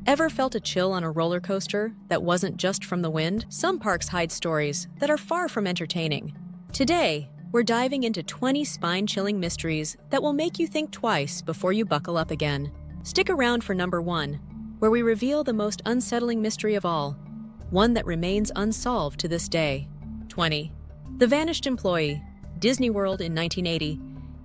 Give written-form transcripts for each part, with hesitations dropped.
Ever felt a chill on a roller coaster that wasn't just from the wind? Some parks hide stories that are far from entertaining. Today, we're diving into 20 spine-chilling mysteries that will make you think twice before you buckle up again. Stick around for number 1, where we reveal the most unsettling mystery of all, one that remains unsolved to this day. 20. The Vanished Employee. Disney World in 1980.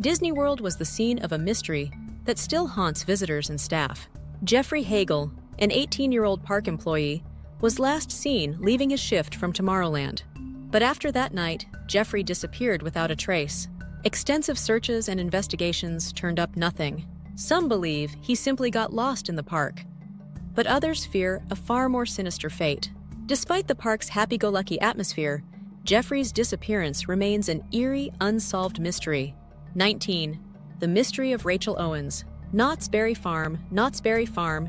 Disney World was the scene of a mystery that still haunts visitors and staff. Geoffrey Hagel, an 18-year-old park employee, was last seen leaving his shift from Tomorrowland. But after that night, Geoffrey disappeared without a trace. Extensive searches and investigations turned up nothing. Some believe he simply got lost in the park, but others fear a far more sinister fate. Despite the park's happy-go-lucky atmosphere, Geoffrey's disappearance remains an eerie, unsolved mystery. 19. The Mystery of Rachel Owens. Knott's Berry Farm,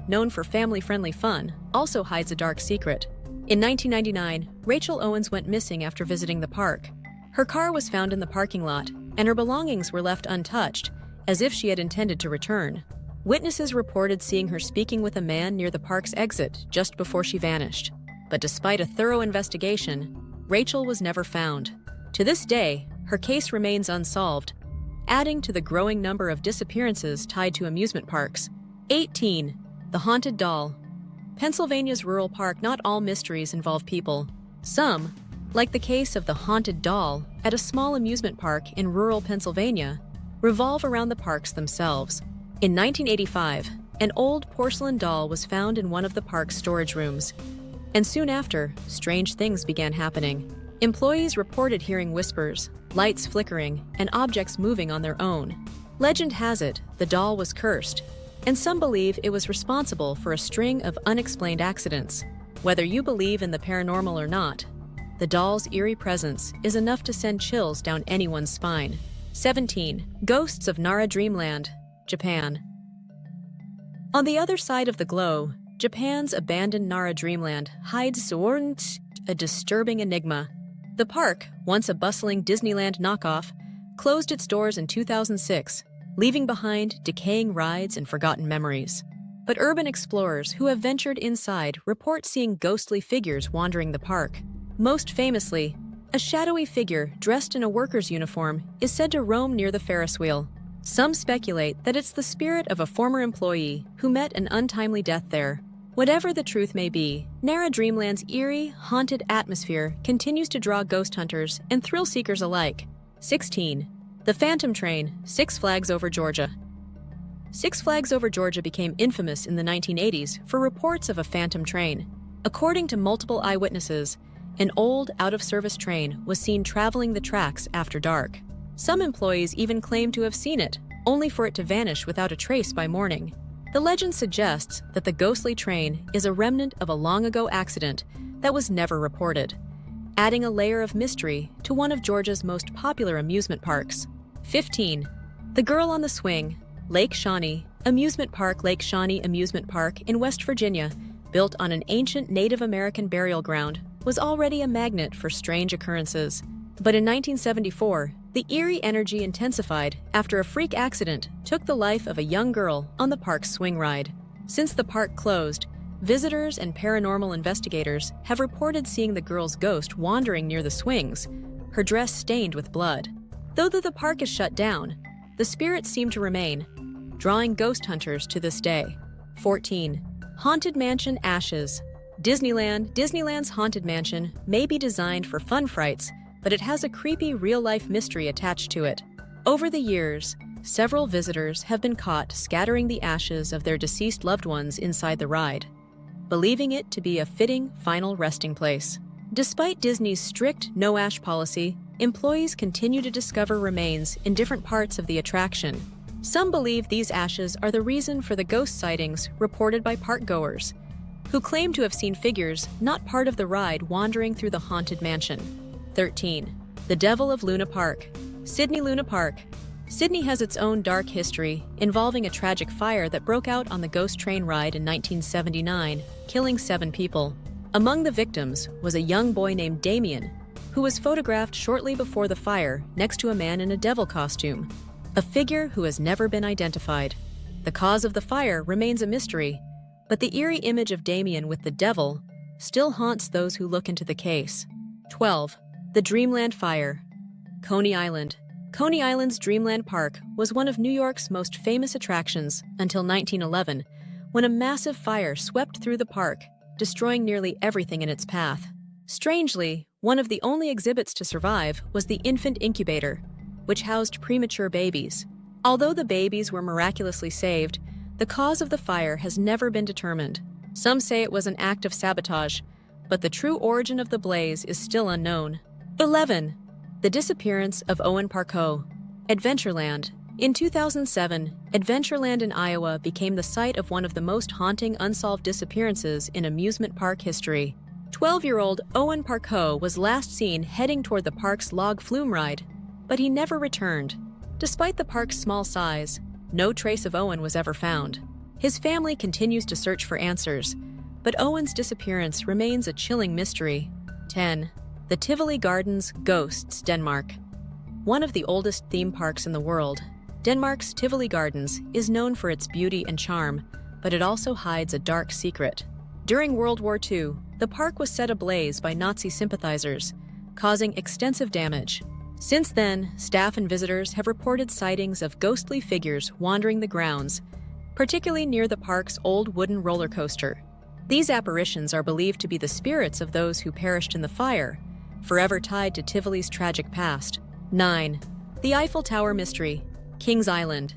known for family-friendly fun, also hides a dark secret. In 1999, Rachel Owens went missing after visiting the park. Her car was found in the parking lot, and her belongings were left untouched, as if she had intended to return. Witnesses reported seeing her speaking with a man near the park's exit just before she vanished. But despite a thorough investigation, Rachel was never found. To this day, her case remains unsolved, adding to the growing number of disappearances tied to amusement parks. 18. The Haunted Doll. Pennsylvania's rural park, not all mysteries involve people. Some, like the case of the haunted doll at a small amusement park in rural Pennsylvania, revolve around the parks themselves. In 1985, an old porcelain doll was found in one of the park's storage rooms, and soon after, strange things began happening. Employees reported hearing whispers, lights flickering, and objects moving on their own. Legend has it the doll was cursed, and some believe it was responsible for a string of unexplained accidents. Whether you believe in the paranormal or not, the doll's eerie presence is enough to send chills down anyone's spine. 17. Ghosts of Nara Dreamland, Japan. On the other side of the globe, Japan's abandoned Nara Dreamland hides a disturbing enigma. The park, once a bustling Disneyland knockoff, closed its doors in 2006, leaving behind decaying rides and forgotten memories. But urban explorers who have ventured inside report seeing ghostly figures wandering the park. Most famously, a shadowy figure dressed in a worker's uniform is said to roam near the Ferris wheel. Some speculate that it's the spirit of a former employee who met an untimely death there. Whatever the truth may be, Nara Dreamland's eerie, haunted atmosphere continues to draw ghost hunters and thrill seekers alike. 16. The Phantom Train, Six Flags Over Georgia. Six Flags Over Georgia became infamous in the 1980s for reports of a phantom train. According to multiple eyewitnesses, an old, out-of-service train was seen traveling the tracks after dark. Some employees even claim to have seen it, only for it to vanish without a trace by morning. The legend suggests that the ghostly train is a remnant of a long-ago accident that was never reported, adding a layer of mystery to one of Georgia's most popular amusement parks. 15. The Girl on the Swing, Lake Shawnee. Amusement Park. Lake Shawnee Amusement Park in West Virginia, built on an ancient Native American burial ground, was already a magnet for strange occurrences. But in 1974, the eerie energy intensified after a freak accident took the life of a young girl on the park's swing ride. Since the park closed, visitors and paranormal investigators have reported seeing the girl's ghost wandering near the swings, her dress stained with blood. Though the park is shut down, the spirits seem to remain, drawing ghost hunters to this day. 14. Haunted Mansion Ashes. Disneyland's Haunted Mansion may be designed for fun frights, but it has a creepy real-life mystery attached to it. Over the years, several visitors have been caught scattering the ashes of their deceased loved ones inside the ride, believing it to be a fitting final resting place. Despite Disney's strict no-ash policy, employees continue to discover remains in different parts of the attraction. Some believe these ashes are the reason for the ghost sightings reported by park-goers, who claim to have seen figures not part of the ride wandering through the haunted mansion. 13. The Devil of Luna Park. Sydney Luna Park. Sydney has its own dark history, involving a tragic fire that broke out on the ghost train ride in 1979, killing 7 people. Among the victims was a young boy named Damien, who was photographed shortly before the fire next to a man in a devil costume, a figure who has never been identified. The cause of the fire remains a mystery, but the eerie image of Damien with the devil still haunts those who look into the case. 12. The Dreamland Fire. Coney Island. Coney Island's Dreamland Park was one of New York's most famous attractions until 1911, when a massive fire swept through the park, destroying nearly everything in its path. Strangely, one of the only exhibits to survive was the infant incubator, which housed premature babies. Although the babies were miraculously saved, the cause of the fire has never been determined. Some say it was an act of sabotage, but the true origin of the blaze is still unknown. 11. The Disappearance of Owen Parco. Adventureland. In 2007, Adventureland in Iowa became the site of one of the most haunting unsolved disappearances in amusement park history. 12-year-old Owen Parco was last seen heading toward the park's log flume ride, but he never returned. Despite the park's small size, no trace of Owen was ever found. His family continues to search for answers, but Owen's disappearance remains a chilling mystery. 10. The Tivoli Gardens Ghosts, Denmark. One of the oldest theme parks in the world, Denmark's Tivoli Gardens is known for its beauty and charm, but it also hides a dark secret. During World War II, the park was set ablaze by Nazi sympathizers, causing extensive damage. Since then, staff and visitors have reported sightings of ghostly figures wandering the grounds, particularly near the park's old wooden roller coaster. These apparitions are believed to be the spirits of those who perished in the fire, forever tied to Tivoli's tragic past. 9. The Eiffel Tower Mystery, Kings Island.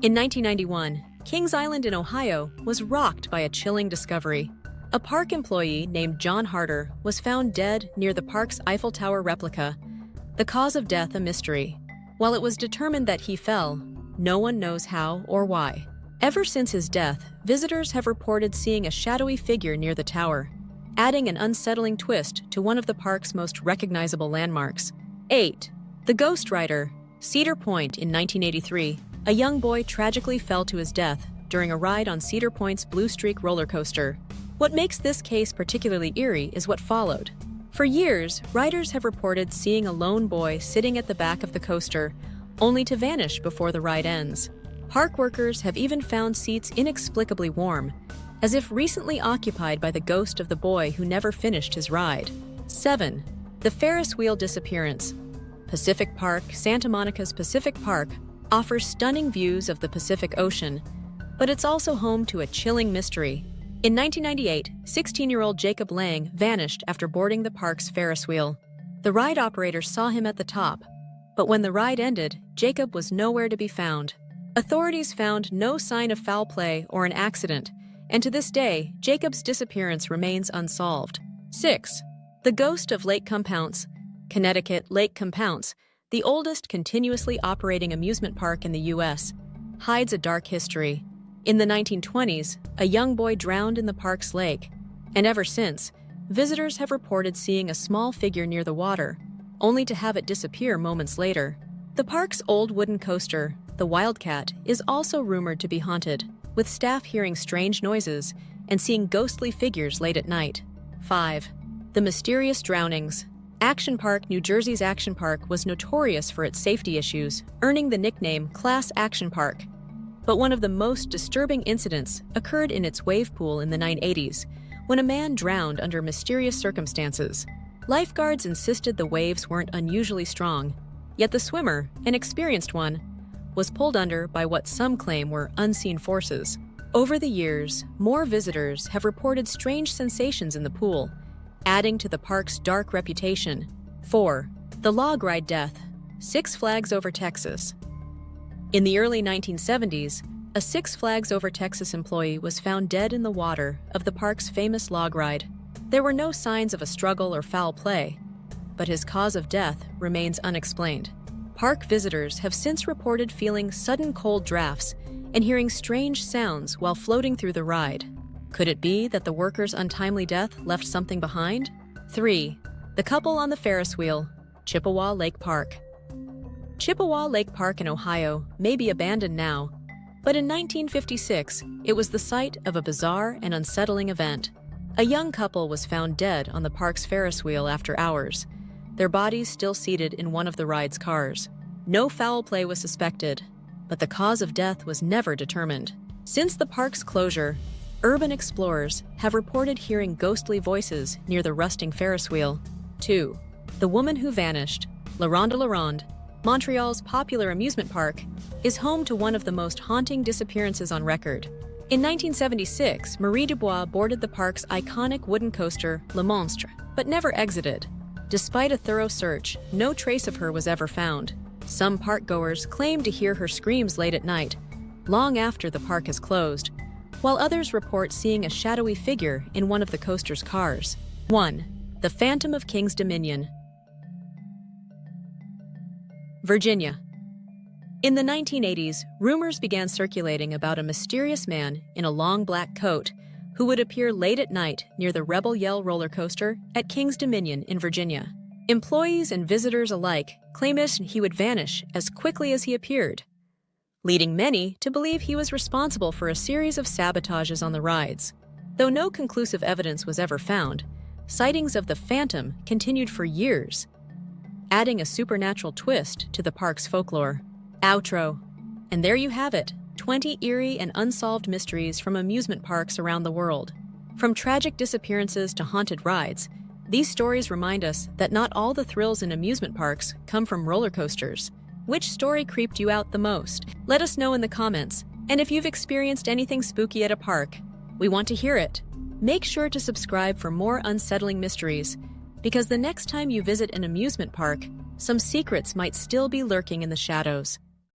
In 1991, Kings Island in Ohio was rocked by a chilling discovery. A park employee named John Harder was found dead near the park's Eiffel Tower replica, the cause of death a mystery. While it was determined that he fell, no one knows how or why. Ever since his death, visitors have reported seeing a shadowy figure near the tower, adding an unsettling twist to one of the park's most recognizable landmarks. 8. The Ghost Rider, Cedar Point. In 1983, a young boy tragically fell to his death during a ride on Cedar Point's Blue Streak roller coaster. What makes this case particularly eerie is what followed. For years, riders have reported seeing a lone boy sitting at the back of the coaster, only to vanish before the ride ends. Park workers have even found seats inexplicably warm, as if recently occupied by the ghost of the boy who never finished his ride. 7. The Ferris wheel disappearance. Pacific Park, Santa Monica's Pacific Park, offers stunning views of the Pacific Ocean, but it's also home to a chilling mystery. In 1998, 16-year-old Jacob Lang vanished after boarding the park's Ferris wheel. The ride operator saw him at the top, but when the ride ended, Jacob was nowhere to be found. Authorities found no sign of foul play or an accident, and to this day, Jacob's disappearance remains unsolved. 6. The Ghost of Lake Compounce. Connecticut Lake Compounce, the oldest continuously operating amusement park in the U.S., hides a dark history. In the 1920s, a young boy drowned in the park's lake, and ever since, visitors have reported seeing a small figure near the water, only to have it disappear moments later. The park's old wooden coaster, the Wildcat, is also rumored to be haunted, with staff hearing strange noises and seeing ghostly figures late at night. 5. The Mysterious Drownings. Action Park, New Jersey's Action Park was notorious for its safety issues, earning the nickname Class Action Park. But one of the most disturbing incidents occurred in its wave pool in the 1980s, when a man drowned under mysterious circumstances. Lifeguards insisted the waves weren't unusually strong, yet the swimmer, an experienced one, was pulled under by what some claim were unseen forces. Over the years, more visitors have reported strange sensations in the pool, adding to the park's dark reputation. 4. The Log Ride Death. Six Flags Over Texas. In the early 1970s, a Six Flags Over Texas employee was found dead in the water of the park's famous log ride. There were no signs of a struggle or foul play, but his cause of death remains unexplained. Park visitors have since reported feeling sudden cold drafts and hearing strange sounds while floating through the ride. Could it be that the worker's untimely death left something behind? 3. The Couple on the Ferris Wheel, Chippewa Lake Park. Chippewa Lake Park in Ohio may be abandoned now, but in 1956, it was the site of a bizarre and unsettling event. A young couple was found dead on the park's Ferris wheel after hours, their bodies still seated in one of the ride's cars. No foul play was suspected, but the cause of death was never determined. Since the park's closure, Urban explorers have reported hearing ghostly voices near the rusting Ferris wheel. 2. The Woman Who Vanished. La Ronde, Montreal's popular amusement park, is home to one of the most haunting disappearances on record. In 1976, Marie Dubois boarded the park's iconic wooden coaster, Le Monstre, but never exited. Despite a thorough search, no trace of her was ever found. Some park-goers claim to hear her screams late at night, long after the park has closed, while others report seeing a shadowy figure in one of the coaster's cars. 1. The Phantom of King's Dominion. Virginia. In the 1980s, rumors began circulating about a mysterious man in a long black coat who would appear late at night near the Rebel Yell roller coaster at King's Dominion in Virginia. Employees and visitors alike claimed he would vanish as quickly as he appeared, leading many to believe he was responsible for a series of sabotages on the rides. Though no conclusive evidence was ever found, sightings of the Phantom continued for years, adding a supernatural twist to the park's folklore. Outro. And there you have it, 20 eerie and unsolved mysteries from amusement parks around the world. From tragic disappearances to haunted rides, these stories remind us that not all the thrills in amusement parks come from roller coasters. Which story creeped you out the most? Let us know in the comments. And if you've experienced anything spooky at a park, we want to hear it. Make sure to subscribe for more unsettling mysteries, because the next time you visit an amusement park, some secrets might still be lurking in the shadows.